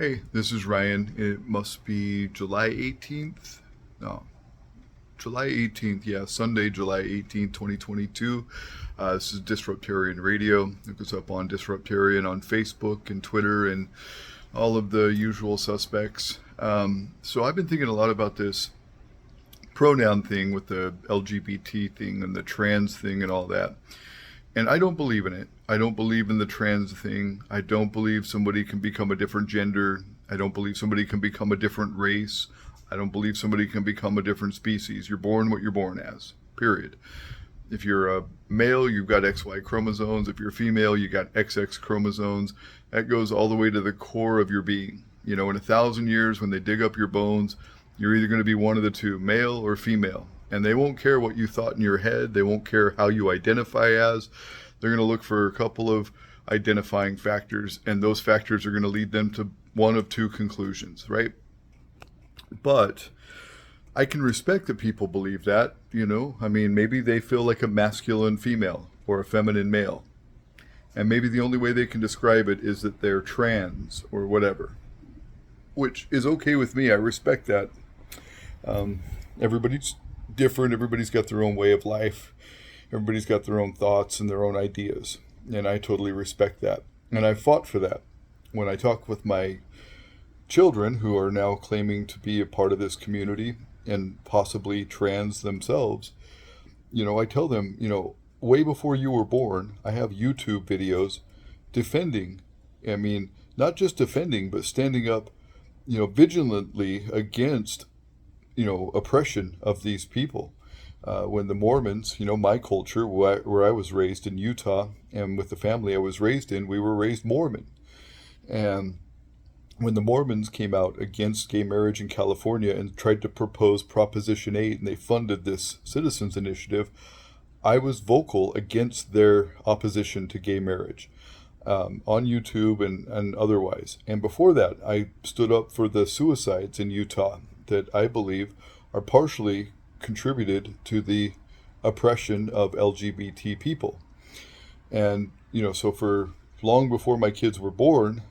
Hey, this is Ryan. It must be July 18th. No, July 18th. Yeah, Sunday, July 18th, 2022. This is Disruptarian Radio. It goes up on Disruptarian on Facebook and Twitter and all of the usual suspects. So I've been thinking a lot about this pronoun thing with the LGBT thing and the trans thing and all that. And I don't believe in it. I don't believe in the trans thing. I don't believe somebody can become a different gender. I don't believe somebody can become a different race. I don't believe somebody can become a different species. You're born what you're born as, period. If you're a male, you've got XY chromosomes. If you're a female, you got XX chromosomes. That goes all the way to the core of your being. You know, in 1,000 years, when they dig up your bones, you're either going to be one of the two, male or female. And they won't care what you thought in your head. They won't care how you identify as. They're going to look for a couple of identifying factors, and those factors are going to lead them to one of two conclusions, right? But I can respect that people believe that, you know. I mean, maybe they feel like a masculine female or a feminine male. And maybe the only way they can describe it is that they're trans or whatever, which is okay with me. I respect that. Everybody's different. Everybody's got their own way of life. Everybody's got their own thoughts and their own ideas. And I totally respect that. And I fought for that. When I talk with my children who are now claiming to be a part of this community and possibly trans themselves, you know, I tell them, you know, way before you were born, I have YouTube videos defending, I mean, not just defending, but standing up, you know, vigilantly against, you know, oppression of these people. When the Mormons, you know, my culture, where I was raised in Utah, and with the family I was raised in, we were raised Mormon. And when the Mormons came out against gay marriage in California and tried to propose Proposition 8, and they funded this citizens initiative, I was vocal against their opposition to gay marriage on YouTube and otherwise. And before that, I stood up for the suicides in Utah that I believe are partially contributed to the oppression of LGBT people. And, you know, so for long before my kids were born,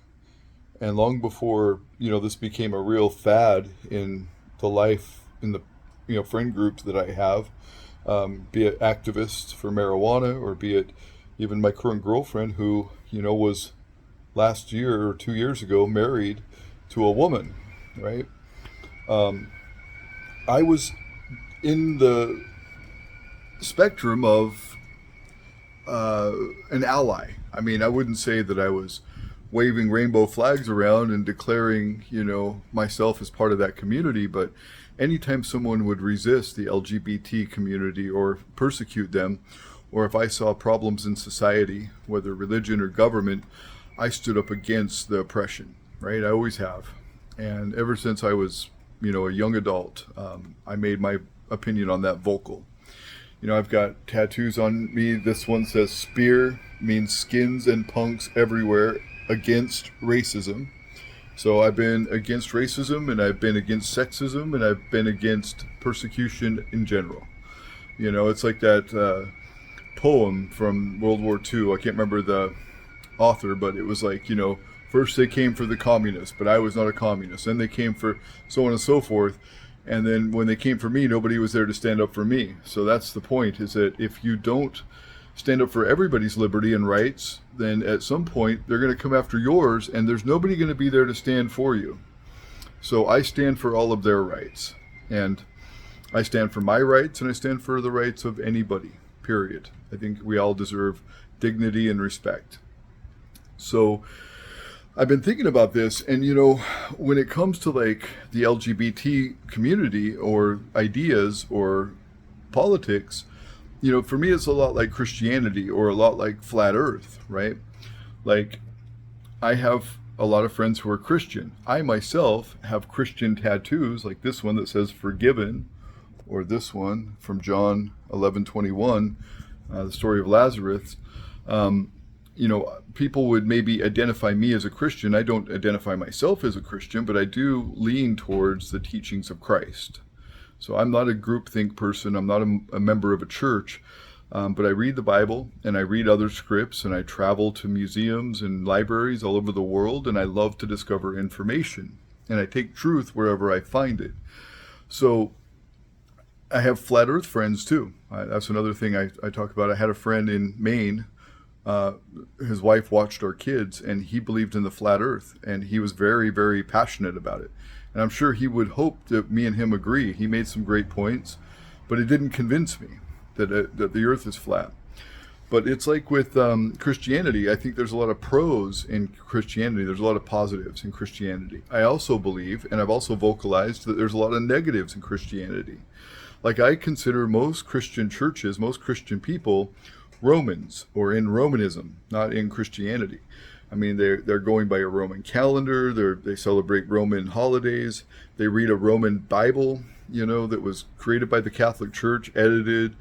and long before, you know, this became a real fad in the life, in the, you know, friend groups that I have, be it activists for marijuana, or be it even my current girlfriend who, you know, was last year or 2 years ago married to a woman, right? I was in the spectrum of an ally. I mean, I wouldn't say that I was waving rainbow flags around and declaring, you know, myself as part of that community, but anytime someone would resist the LGBT community or persecute them, or if I saw problems in society, whether religion or government, I stood up against the oppression, right? I always have. And ever since I was, you know, a young adult, I made my opinion on that vocal. You know, I've got tattoos on me. This one says spear, means skins and punks everywhere against racism. So I've been against racism, and I've been against sexism, and I've been against persecution in general. You know, it's like that poem from World War II. I can't remember the author, but it was like, you know, first they came for the communists, but I was not a communist. Then they came for so on and so forth. And then when they came for me, nobody was there to stand up for me. So that's the point, is that if you don't stand up for everybody's liberty and rights, then at some point they're going to come after yours, and there's nobody going to be there to stand for you. So I stand for all of their rights. And I stand for my rights, and I stand for the rights of anybody, period. I think we all deserve dignity and respect. So I've been thinking about this, and you know, when it comes to like the LGBT community or ideas or politics, you know, for me it's a lot like Christianity or a lot like flat earth, right? Like, I have a lot of friends who are Christian. I myself have Christian tattoos, like this one that says forgiven, or this one from John 11:21, the story of Lazarus. You know, people would maybe identify me as a Christian. I don't identify myself as a Christian, but I do lean towards the teachings of Christ. So I'm not a groupthink person. I'm not a member of a church, But I read the Bible and I read other scripts and I travel to museums and libraries all over the world, and I love to discover information and I take truth wherever I find it. So I have flat earth friends too. That's another thing I talk about. I had a friend in Maine. His wife watched our kids and he believed in the flat earth and he was very, very passionate about it. And I'm sure he would hope that me and him agree. He made some great points, but it didn't convince me that the earth is flat. But it's like with Christianity. I think there's a lot of pros in Christianity. There's a lot of positives in Christianity. I also believe, and I've also vocalized, that there's a lot of negatives in Christianity. Like, I consider most Christian churches, most Christian people, Romans, or in Romanism, not in Christianity. I mean, they're going by a Roman calendar. They celebrate Roman holidays. They read a Roman Bible, that was created by the Catholic Church, edited,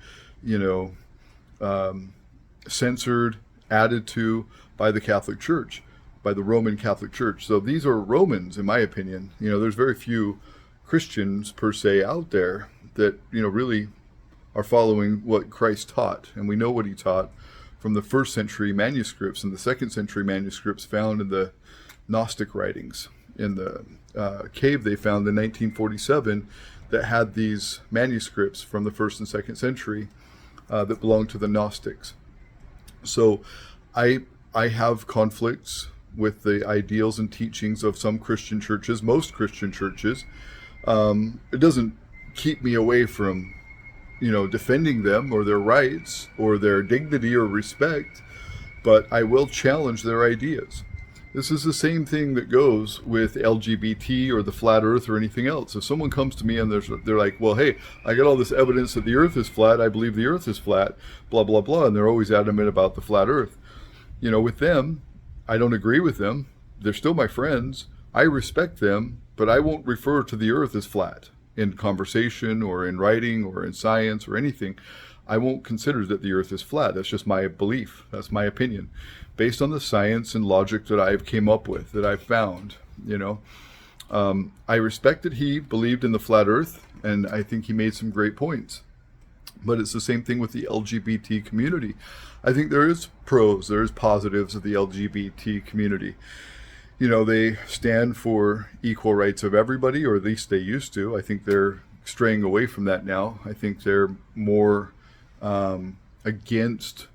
censored, added to by the Catholic Church, by the Roman Catholic Church. So these are Romans, in my opinion. There's very few Christians per se out there that, really are following what Christ taught. And we know what he taught from the first century manuscripts and the second century manuscripts found in the Gnostic writings. In the cave they found in 1947 that had these manuscripts from the first and second century that belonged to the Gnostics. So I have conflicts with the ideals and teachings of some Christian churches, most Christian churches. It doesn't keep me away from defending them or their rights or their dignity or respect, but I will challenge their ideas. This is the same thing that goes with LGBT or the flat earth or anything else. If someone comes to me and they're like, well, hey, I got all this evidence that the earth is flat, I believe the earth is flat, blah, blah, blah, and they're always adamant about the flat earth. With them, I don't agree with them. They're still my friends. I respect them, but I won't refer to the earth as flat in conversation or in writing or in science or anything. I won't consider that the earth is flat. That's just my belief. That's my opinion, based on the science and logic that I've came up with, that I've found. I respect that he believed in the flat earth, and I think he made some great points. But it's the same thing with the LGBT community. I think there is pros, there is positives of the LGBT community. They stand for equal rights of everybody, or at least they used to. I think they're straying away from that now. I think they're more against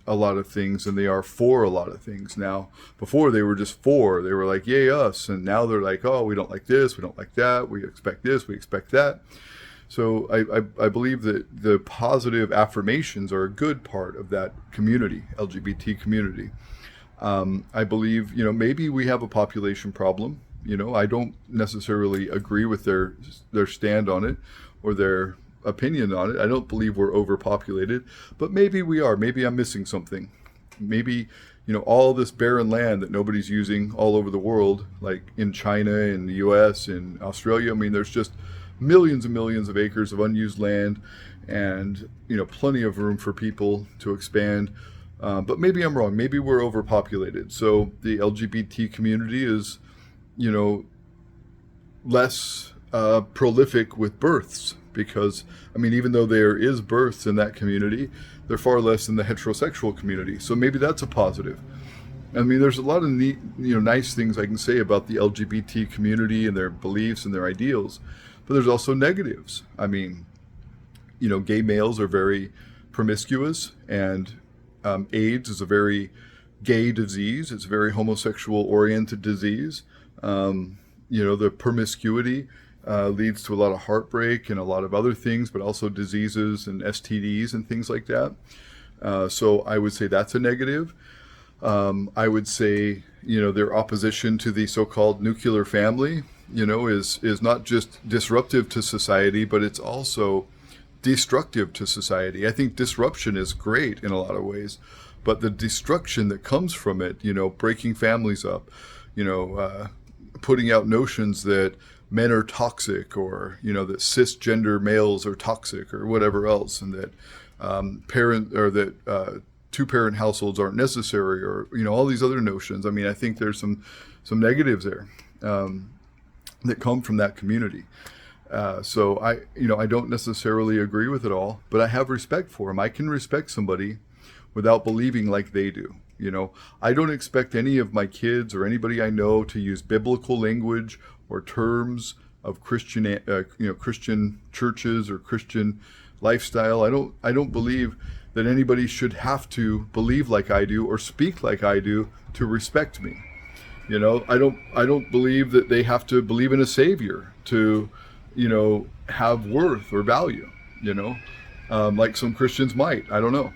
a lot of things than they are for a lot of things now. Before they were just for, they were like, yay us. And now they're like, oh, we don't like this, we don't like that, we expect this, we expect that. So I believe that the positive affirmations are a good part of that community, LGBT community. I believe, maybe we have a population problem. I don't necessarily agree with their stand on it or their opinion on it. I don't believe we're overpopulated, but maybe we are. Maybe I'm missing something. Maybe, all this barren land that nobody's using all over the world, like in China, in the US, in Australia. I mean, there's just millions and millions of acres of unused land and, plenty of room for people to expand. But maybe I'm wrong. Maybe we're overpopulated. So the LGBT community is, less prolific with births because, even though there is births in that community, they're far less than the heterosexual community. So maybe that's a positive. There's a lot of neat, nice things I can say about the LGBT community and their beliefs and their ideals, but there's also negatives. Gay males are very promiscuous, and AIDS is a very gay disease. It's a very homosexual-oriented disease. The promiscuity leads to a lot of heartbreak and a lot of other things, but also diseases and STDs and things like that. So I would say that's a negative. I would say, their opposition to the so-called nuclear family, is not just disruptive to society, but it's also destructive to society. I think disruption is great in a lot of ways, but the destruction that comes from it, breaking families up, putting out notions that men are toxic, or that cisgender males are toxic, or whatever else, and that two-parent households aren't necessary, or all these other notions. I think there's some negatives there that come from that community. So I don't necessarily agree with it all, but I have respect for them. I can respect somebody without believing like they do. I don't expect any of my kids or anybody I know to use biblical language or terms of Christian, Christian churches or Christian lifestyle. I don't believe that anybody should have to believe like I do or speak like I do to respect me. I don't believe that they have to believe in a savior to, have worth or value, like some Christians might. I don't know.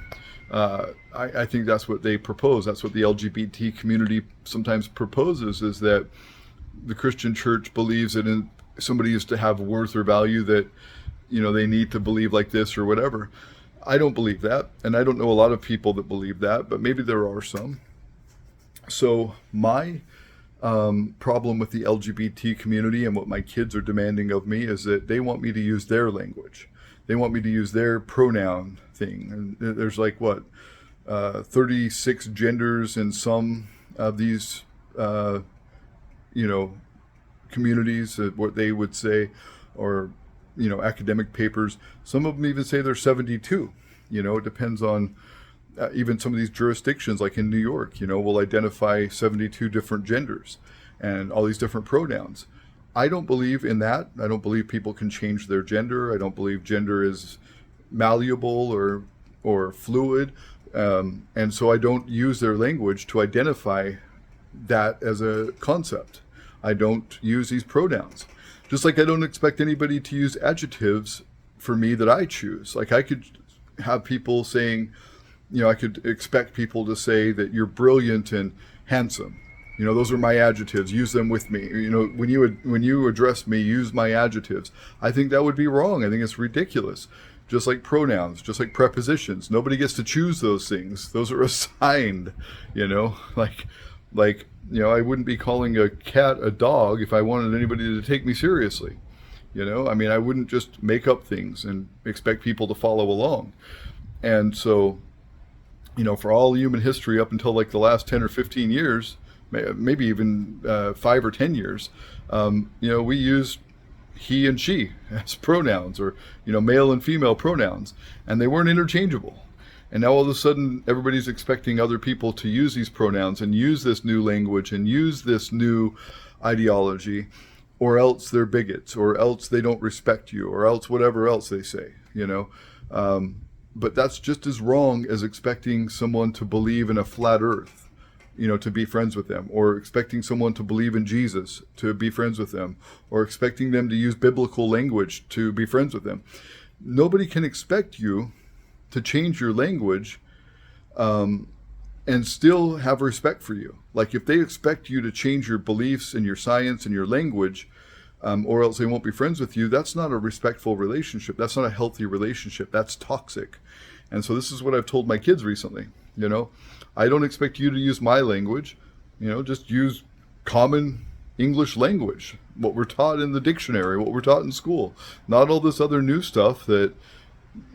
I think that's what they propose. That's what the LGBT community sometimes proposes, is that the Christian church believes that somebody is to have worth or value, that, they need to believe like this or whatever. I don't believe that. And I don't know a lot of people that believe that, but maybe there are some. So my problem with the LGBT community and what my kids are demanding of me is that they want me to use their language. They want me to use their pronoun thing. And there's 36 genders in some of these, communities, what they would say, or, academic papers. Some of them even say there's 72. It depends on even some of these jurisdictions, like in New York, will identify 72 different genders and all these different pronouns. I don't believe in that. I don't believe people can change their gender. I don't believe gender is malleable or fluid. And so I don't use their language to identify that as a concept. I don't use these pronouns. Just like I don't expect anybody to use adjectives for me that I choose. Like I could have people saying, I could expect people to say that you're brilliant and handsome. Those are my adjectives. Use them with me. When you address me, use my adjectives. I think that would be wrong. I think it's ridiculous. Just like pronouns, just like prepositions. Nobody gets to choose those things. Those are assigned, I wouldn't be calling a cat a dog if I wanted anybody to take me seriously. I wouldn't just make up things and expect people to follow along. And so, for all human history up until the last 10 or 15 years, maybe even 5 or 10 years, we used he and she as pronouns, or, male and female pronouns, and they weren't interchangeable. And now all of a sudden, everybody's expecting other people to use these pronouns and use this new language and use this new ideology, or else they're bigots, or else they don't respect you, or else whatever else they say, But that's just as wrong as expecting someone to believe in a flat earth, to be friends with them, or expecting someone to believe in Jesus to be friends with them, or expecting them to use biblical language to be friends with them. Nobody can expect you to change your language and still have respect for you. Like if they expect you to change your beliefs and your science and your language, or else they won't be friends with you, that's not a respectful relationship. That's not a healthy relationship. That's toxic. And so this is what I've told my kids recently. I don't expect you to use my language. Just use common English language, what we're taught in the dictionary, what we're taught in school, not all this other new stuff that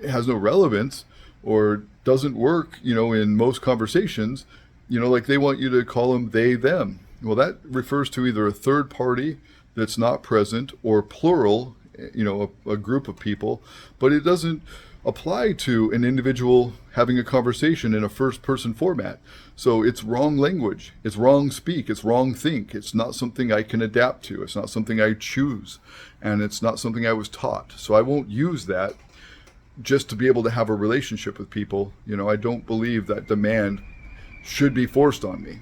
has no relevance or doesn't work, in most conversations. Like they want you to call them they, them. Well, that refers to either a third party that's not present, or plural, a group of people, but it doesn't apply to an individual having a conversation in a first-person format. So it's wrong language, it's wrong speak, it's wrong think. It's not something I can adapt to. It's not something I choose, and it's not something I was taught. So I won't use that just to be able to have a relationship with people. I don't believe that demand should be forced on me.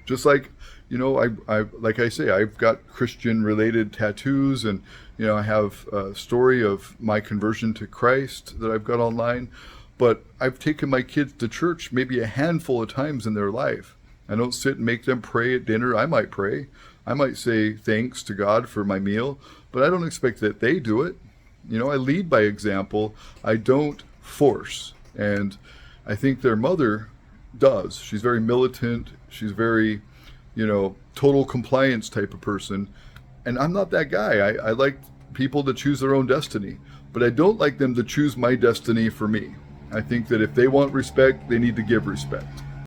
Just like, like I say, I've got Christian-related tattoos, and I have a story of my conversion to Christ that I've got online. But I've taken my kids to church maybe a handful of times in their life. I don't sit and make them pray at dinner. I might pray. I might say thanks to God for my meal, but I don't expect that they do it. I lead by example. I don't force. And I think their mother does. She's very militant. She's very, total compliance type of person. And I'm not that guy. I like people to choose their own destiny, but I don't like them to choose my destiny for me. I think that if they want respect, they need to give respect.